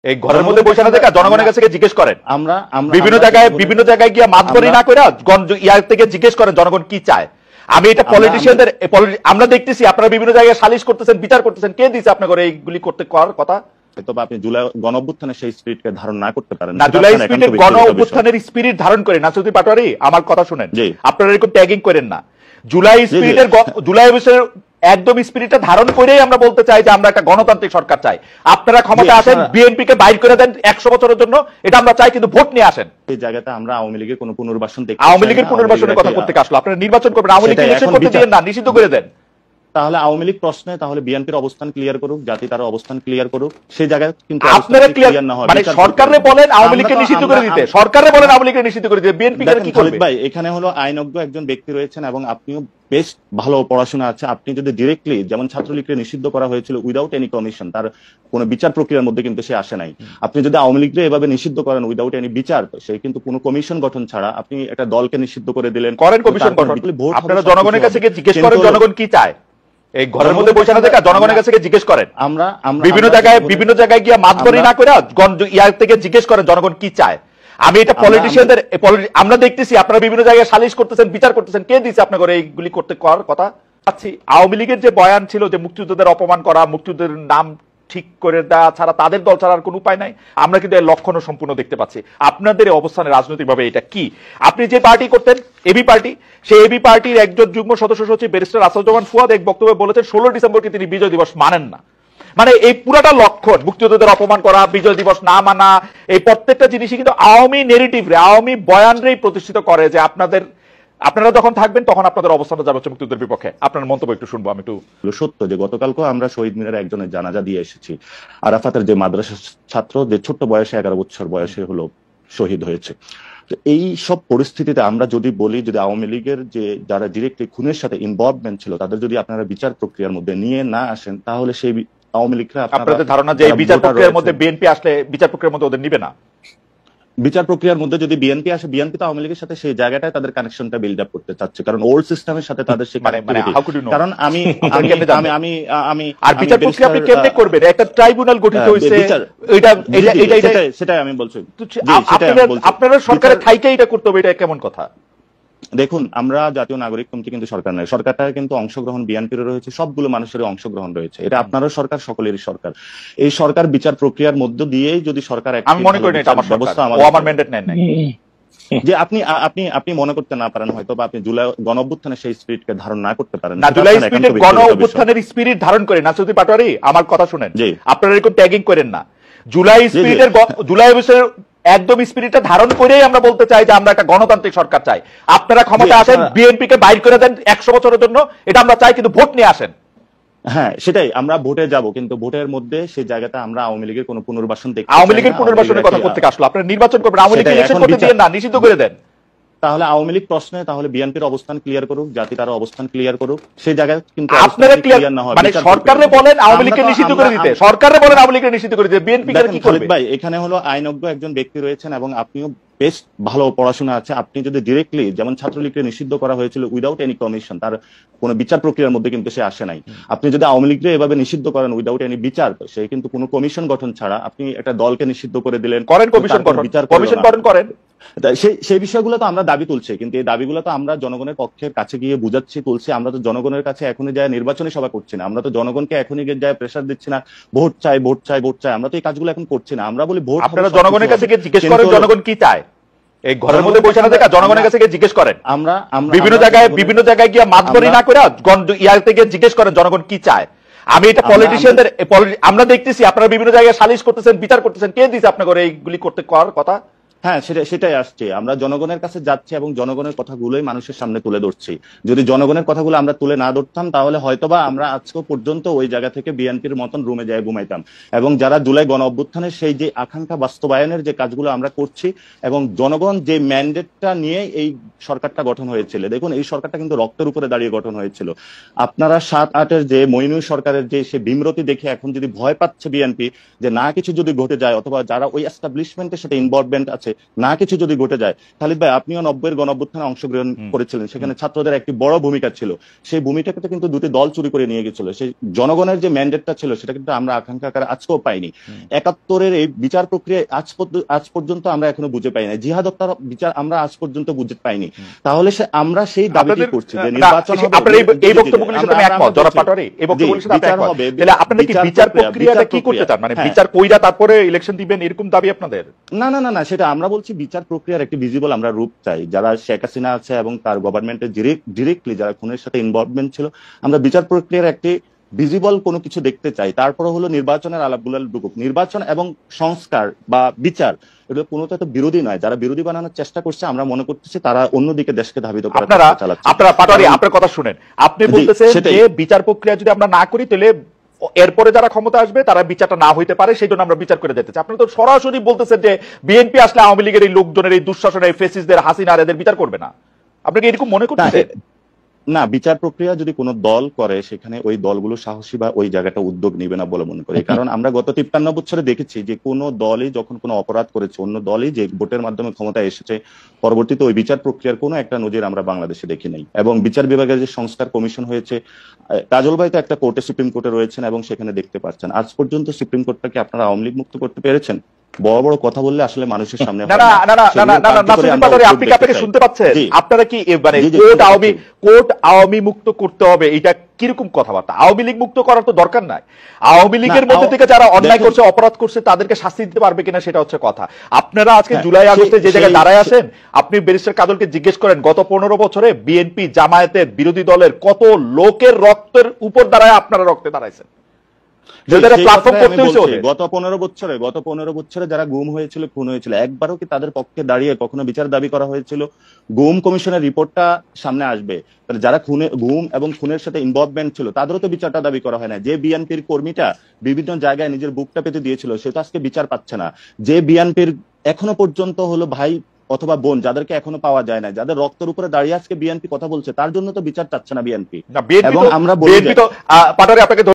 এই ঘরের মধ্যে বসে না থেকে জনগণের কাছে জিজ্ঞেস করেন। আমরা বিভিন্ন জায়গায় গিয়ে মাতবরি না করে ইয়ার থেকে জিজ্ঞেস করেন জনগণ কি চায়। আমি এটা পলিটিশিয়ানদের আমরা দেখতেছি আপনারা বিভিন্ন জায়গায় সালিশ করতেছেন, বিচার করতেছেন, কে দিয়েছে আপনাদের এইগুলি করতে করার কথা? তবে আপনি জুলাই গণ অভ্যুত্থানের সেই স্পিরিটকে ধারণ না করতে পারেন না। জুলাই স্পিরিট গণ অভ্যুত্থানের স্পিরিট ধারণ করে নাসিরুদ্দিন পাটোয়ারি আমার কথা শুনেন, আপনারা এরকম ট্যাগিং করেন না। জুলাই স্পিরিটের জুলাই অবস্থার একদম স্পিরিটটা ধারণ করেই আমরা বলতে চাই যে আমরা একটা গণতান্ত্রিক সরকার চাই। আপনারা ক্ষমতা আসেন, বিএনপি কে বাইর করে দেন 100 বছরের জন্য, এটা আমরা চাই, কিন্তু ভোট নিয়ে আসেন। এই জায়গাতে আমরা আওয়ামী লীগের কোনো পুনর্বাসন দেখতে, আওয়ামী লীগের পুনর্বাসনের কথা করতে আসলো, আপনারা নির্বাচন করবেন, আওয়ামী লীগকে নিষিদ্ধ করতে দিবেন না, নিষিদ্ধ করে দেন। তাহলে আওয়ামী লীগ প্রশ্নে তাহলে বিএনপির অবস্থান ক্লিয়ার করুক, জাতি তার অবস্থান ক্লিয়ার করুক, সেই জায়গায় কিন্তু আপনারা ক্লিয়ার না হয়। মানে সরকারে বলেন আওয়ামী লীগকে নিষিদ্ধ করে দিতে, সরকারে বলেন আওয়ামী লীগকে নিষিদ্ধ করে দিতে, বিএনপি কি করবে? ভাই এখানে হলো আইনজ্ঞ একজন ব্যক্তি রয়েছেন এবং আপনিও বেশ ভালো পড়াশোনা আছে। আপনি যদি ডিরেক্টলি, যেমন ছাত্রলীগকে নিষিদ্ধ করা হয়েছিল উইদাউট এনি কমিশন, তার কোনো বিচার প্রক্রিয়ার মধ্যে কিন্তু সে আসে নাই। আপনি যদি আওয়ামী লীগকে এভাবে নিষিদ্ধ করেন উইদাউট এনি বিচার, সে কিন্তু কোনো কমিশন গঠন ছাড়া আপনি একটা দলকে নিষিদ্ধ করে দিলেন। করেন কমিশন গঠন, আপনারা জনগণের কাছে জিজ্ঞেস করেন জনগণ কি চায়। এই ঘরের মধ্যে বসে না থেকে জনগণের কাছে জিজ্ঞেস করেন। আমরা বিভিন্ন জায়গায় গিয়ে মাতবরি না করে ইয়ার থেকে জিজ্ঞেস করেন জনগণ কি চায়। আমি এটা পলিটিশিয়ানদের আমরা দেখতেছি আপনারা বিভিন্ন জায়গায় সালিশ করতেছেন, বিচার করতেছেন, কে দিয়েছে আপনাদের এইগুলি করতে করার কথা? আওয়ামী লীগের যে বয়ান ছিল যে মুক্তিযোদ্ধাদের অপমান করা, মুক্তিযোদ্ধাদের নাম ঠিক করে দেওয়া ছাড়া, তাদের দল ছাড়ার কোনো উপায় নাই, আমরা কিন্তু এর লক্ষণও সম্পূর্ণ দেখতে পাচ্ছি। আপনাদের অবস্থানে রাজনৈতিকভাবে এটা কি? আপনি যে পার্টি করতেন এবি পার্টি, সেই এবি পার্টির একজন যুগ্ম সদস্য সচিব ব্যারিস্টার আসাদুজ্জামান ফুয়াদ এক বক্তব্যে বলেছেন 16 ডিসেম্বরকে তিনি বিজয় দিবস মানেন না। মানে এই পুরাটা লক্ষণ, মুক্তিযোদ্ধাদের অপমান করা, বিজয় দিবস না মানা, এই প্রত্যেকটা জিনিসই কিন্তু আওয়ামী নেগেটিভ রে, আওয়ামী বয়ানরেই প্রতিষ্ঠিত করে যে আপনারা যখন থাকবেন তখন আপনাদের অবস্থানটা যাবে হচ্ছে মুক্তিযুদ্ধের বিপক্ষে। আপনার মন্তব্য একটু শুনবো আমি। একটু সত্য যে গতকালকে আমরা শহীদ মিনারে একজনের জানাজা দিয়ে এসেছি। আরাফাতের যে মাদ্রাসা ছাত্র, যে ছোট্ট বয়সে 11 বছর বয়সে হলো শহীদ হয়েছে। এই সব পরিস্থিতিতে আমরা যদি বলি, যদি আওয়ামী লীগের যে যারা ডিরেক্টলি খুনের সাথে ইনভলভমেন্ট ছিল তাদের যদি আপনারা বিচার প্রক্রিয়ার মধ্যে নিয়ে না আসেন, তাহলে সেই আওয়ামী লীগরা, আপনাদের ধারণা যে বিচার প্রক্রিয়ার মধ্যে বিএনপি আসলে বিচার প্রক্রিয়ার মধ্যে ওদের নিবে না? বিচার প্রক্রিয়ার মধ্যে যদি বিএনপি আসে, বিএনপি তো আওয়ামী লীগের সাথে সেই জায়গাটায় তাদের কানেকশনটা বিল্ড আপ করতে চাচ্ছে, কারণ ওল্ড সিস্টেমের সাথে তাদের সেই কারণ আমি আর বিচার প্রক্রিয়া আপনি কেমনে করবেন? একটা ট্রাইব্যুনাল গঠিত হয়েছে, সেটাই আমি বলছি। আপনারা সরকারের থাইকে এটা করতে হবে, এটা কেমন কথা? দেখুন, আমরা জাতীয় নাগরিক কমিটি কিন্তু সরকার নয়, সরকারটা কিন্তু অংশগ্রহণ বিএনপির রয়েছে, সবগুলো মানুষের অংশগ্রহণ রয়েছে, এটা আপনারও সরকার, সকলেরই সরকার। এই সরকার বিচার প্রক্রিয়ার মধ্য দিয়েই যদি সরকার, আমি মনে করি এটা আমার ব্যবস্থা, আমার ম্যান্ডেট নেন নাই যে আপনি মনে করতে না পারেন, হয়তো বা আপনি জুলাই গণ অভ্যুত্থানের সেই স্পিরিটকে ধারণ না করতে পারেন না। জুলাই স্পিরিট গণ অভ্যুত্থানের স্পিরিট ধারণ করে নাসিরুদ্দিন পাটোয়ারি আমার কথা শুনেন, আপনারা এরকম ট্যাগিং করেন না। জুলাই স্পিরিটের জুলাই অবস্থার একদম স্পিরিটটা ধারণ করেই আমরা বলতে চাই যে আমরা একটা গণতান্ত্রিক সরকার চাই। আপনারা ক্ষমতা আসেন, বিএনপি কে বাইর করে দেন 100 বছরের জন্য, এটা আমরা চাই, কিন্তু ভোট নিয়ে আসেন। হ্যাঁ, সেটাই, আমরা ভোটে যাব, কিন্তু ভোটের মধ্যে সেই জায়গাতে আমরা আওয়ামী লীগের কোনো পুনর্বাসন দেখতে, আওয়ামী লীগের পুনর্বাসনের কথা করতে আসলো, আপনারা নির্বাচন করবেন, আওয়ামী লীগকে নিষিদ্ধ করতে দিবেন না, নিষিদ্ধ করে দেন। তাহলে আওয়ামী লীগ প্রশ্নে তাহলে বিএনপির অবস্থান ক্লিয়ার করুক, জাতি তার অবস্থান ক্লিয়ার করুক, সেই জায়গায় কিন্তু আপনারা ক্লিয়ার না হয়। মানে সরকারে বলেন আওয়ামী লীগকে নিষিদ্ধ করে দিতে, সরকারে বলেন আওয়ামী লীগকে নিষিদ্ধ করে দিতে, বিএনপি কি করবে? ভাই এখানে হলো আইনজ্ঞ একজন ব্যক্তি রয়েছেন এবং আপনিও বেশ ভালো পড়াশোনা আছে। আপনি যদি ডিরেক্টলি, যেমন ছাত্রলীগকে নিষিদ্ধ করা হয়েছিল উইদাউট এনি কমিশন, তার কোনো বিচার প্রক্রিয়ার মধ্যে কিন্তু সে আসে নাই। আপনি যদি আওয়ামী লীগকে এভাবে নিষিদ্ধ করেন উইদাউট এনি বিচার, সে কিন্তু কোনো কমিশন গঠন ছাড়া আপনি একটা দলকে নিষিদ্ধ করে দিলেন। করেন কমিশন গঠন, কমিশন গঠন করেন। সেই বিষয়গুলো তো আমরা দাবি তুলছি, কিন্তু এই দাবিগুলো তো আমরা জনগণের পক্ষের কাছে গিয়ে বুঝাচ্ছি, তুলছি। আমরা তো জনগণের কাছে এখনই যায় নির্বাচনী সভা করছি না, আমরা তো জনগণকে এখনই গিয়ে যায় প্রেসার দিচ্ছি না, ভোট চাই ভোট চাই ভোট চাই। আমরা তো এই কাজগুলো এখন করছি না, আমরা বলি ভোট। আপনারা জনগণের কাছে গিয়ে জিজ্ঞেস করেন জনগণ কি চায়। এই ঘরের মধ্যে বসে না থেকে জনগণের কাছে গিয়ে জিজ্ঞেস করেন। আমরা বিভিন্ন জায়গায় গিয়ে মাতবরি না করে ইয়ার থেকে জিজ্ঞেস করেন জনগণ কি চায়। আমি এটা পলিটিশিয়ানদের আমরা দেখতেছি আপনারা বিভিন্ন জায়গায় সালিশ করতেছেন, বিচার করতেছেন, কে দিয়েছে আপনাদের এইগুলি করতে করার কথা? হ্যাঁ, সেটাই আসছে। আমরা জনগণের কাছে যাচ্ছি এবং জনগণের কথাগুলোই মানুষের সামনে তুলে ধরছি। যদি জনগণের কথাগুলো আমরা তুলে না ধরতাম, তাহলে হয়তোবা আমরা আজকে পর্যন্ত ওই জায়গা থেকে বিএনপির মতন রুমে যায় ঘুমাইতাম। এবং যারা জুলাই গণ অভ্যুত্থানের সেই যে আকাঙ্ক্ষা বাস্তবায়নের যে কাজগুলো আমরা করছি, এবং জনগণ যে ম্যান্ডেটটা নিয়ে এই সরকারটা গঠন হয়েছিল, দেখুন এই সরকারটা কিন্তু রক্তের উপরে দাঁড়িয়ে গঠন হয়েছিল। আপনারা 7-8-এর যে মইনুল সরকারের যে সে বিমরতি দেখে এখন যদি ভয় পাচ্ছে বিএনপি যে না কিছু যদি ঘটে যায়, অথবা যারা ওই এস্টাবলিশমেন্টের সাথে ইনভলভমেন্ট আছে কাছে না কিছু যদি ঘটে যায়, খালিদ ভাই আপনিও 90-এর গণঅভ্যুত্থানে অংশগ্রহণ করেছিলেন, সেখানে ছাত্রদের একটি বড় ভূমিকা ছিল। সেই ভূমিকাটা কিন্তু দুটি দল চুরি করে নিয়ে গেছিল। সেই জনগণের যে ম্যান্ডেটটা ছিল সেটা কিন্তু আমরা আকাঙ্ক্ষা আকারে আজকেও পাইনি। 71-এর এই বিচার প্রক্রিয়া আজ পর্যন্ত আমরা এখনো বুঝে পাই না। জিহাদ হত্যার বিচার আমরা আজ পর্যন্ত বুঝে পাইনি। তাহলে আমরা সেই দাবিটি করছি যে নির্বাচন হবে। আপনার এই বক্তব্যগুলোর সাথে আমি একমত জনাব পাটোয়ারি, এই বক্তব্যগুলোর সাথে একমত। তাহলে আপনারা কি বিচার প্রক্রিয়াটা কি করতে চান, মানে বিচার কইরা তারপরে ইলেকশন দিবেন এরকম দাবি আপনাদের? না না না না, সেটা আমরা বলছি বিচার প্রক্রিয়ার একটি ভিজিবল আমরা রূপ চাই। যারা শেখ হাসিনা আছে এবং তার গভর্নমেন্টের ডিরেক্টলি যারা খুনের সাথে ইনভলভমেন্ট ছিল, আমরা বিচার প্রক্রিয়ার একটি ভিজিবল কোনো কিছু দেখতে চাই। তারপরে হলো নির্বাচনের আলাপগুলো ঢুকুক। নির্বাচন এবং সংস্কার বা বিচার এগুলো কোনোটা তো বিরোধী নয়। যারা বিরোধী বানানোর চেষ্টা করছে আমরা মনে করতেছি তারা অন্যদিকে দেশকে ধাবিত করার চেষ্টা চালাচ্ছে। আপনারা পাটোয়ারি আপনার কথা শুনেন, আপনি বলতেছেন যে বিচার প্রক্রিয়া যদি আমরা না করি তাহলে এরপরে যারা ক্ষমতা আসবে তারা বিচারটা না হইতে পারে, সেই জন্য আমরা বিচার করে যেতে চাই। আপনারা তো সরাসরি বলতেছেন যে বিএনপি আসলে আওয়ামী লীগের এই লোকজনের এই দুঃশাসনের ফেসিসদের হাসিনার এদের বিচার করবে না। আপনি কি এরকম মনে করতেছেন? না, বিচার প্রক্রিয়া যদি কোনো দল করে সেখানে ওই দলগুলো সাহসী বা ওই জায়গাটা উদ্যোগ নিবে না বলে মনে করি। কারণ আমরা গত 53 বছরে দেখেছি যে কোনো দলই যখন কোনো অপরাধ করেছে, অন্য দলই যে ভোটের মাধ্যমে ক্ষমতায় এসেছে, পরবর্তীতে ওই বিচার প্রক্রিয়ার কোনো একটা নজির আমরা বাংলাদেশে দেখি নাই। এবং বিচার বিভাগের যে সংস্কার কমিশন হয়েছে, কাজল ভাই তো একটা কোর্টে, সুপ্রিম কোর্টে রয়েছেন এবং সেখানে দেখতে পাচ্ছেন আজ পর্যন্ত সুপ্রিম কোর্টটাকে আপনারা আওয়ামী লীগ মুক্ত করতে পেরেছেন? বড় বড় কথা বললে আসলে মানুষের সামনে শুনতে পাচ্ছেন আপনারা কি মানে কোর্ট আওয়ামী মুক্ত করতে হবে, এটা কিরকম কথাবার্তা? আওয়ামী লীগ মুক্ত করার তো দরকার নাই। আওয়ামী লীগের মধ্যে থেকে যারা অন্যায় করছে, অপরাধ করছে, তাদেরকে শাস্তি দিতে পারবে কিনা সেটা হচ্ছে কথা। আপনারা আজকে জুলাই আগস্টে যে জায়গায় দাঁড়ায় আসেন, আপনি ব্যারিস্টার কাজলকে জিজ্ঞেস করেন গত 15 বছরে বিএনপি জামায়াতের বিরোধী দলের কত লোকের রক্তের উপর দাঁড়ায় আপনারা রক্তে দাঁড়াইছেন। গত 15 বছরে যারা গুম হয়েছিল, খুন হয়েছিল, একবারও কি তাদের পক্ষে দাঁড়িয়ে কখনো বিচার দাবি করা হয়েছিল? গুম কমিশনের রিপোর্টটা সামনে আসবে, যারা গুম এবং খুনের সাথে ইনভলভমেন্ট ছিল তাদেরও তো বিচারটা দাবি করা হয় না। যে বিএনপির কর্মীটা বিভিন্ন জায়গায় নিজের বুকটা পেতে দিয়েছিল সে তো আজকে বিচার পাচ্ছে না। যে বিএনপির এখনো পর্যন্ত হলো ভাই অথবা বোন যাদেরকে এখনো পাওয়া যায় না, যাদের রক্তের উপরে দাঁড়িয়ে আজকে বিএনপি কথা বলছে, তার জন্য তো বিচার চাচ্ছে না বিএনপি। এবং আমরা বলি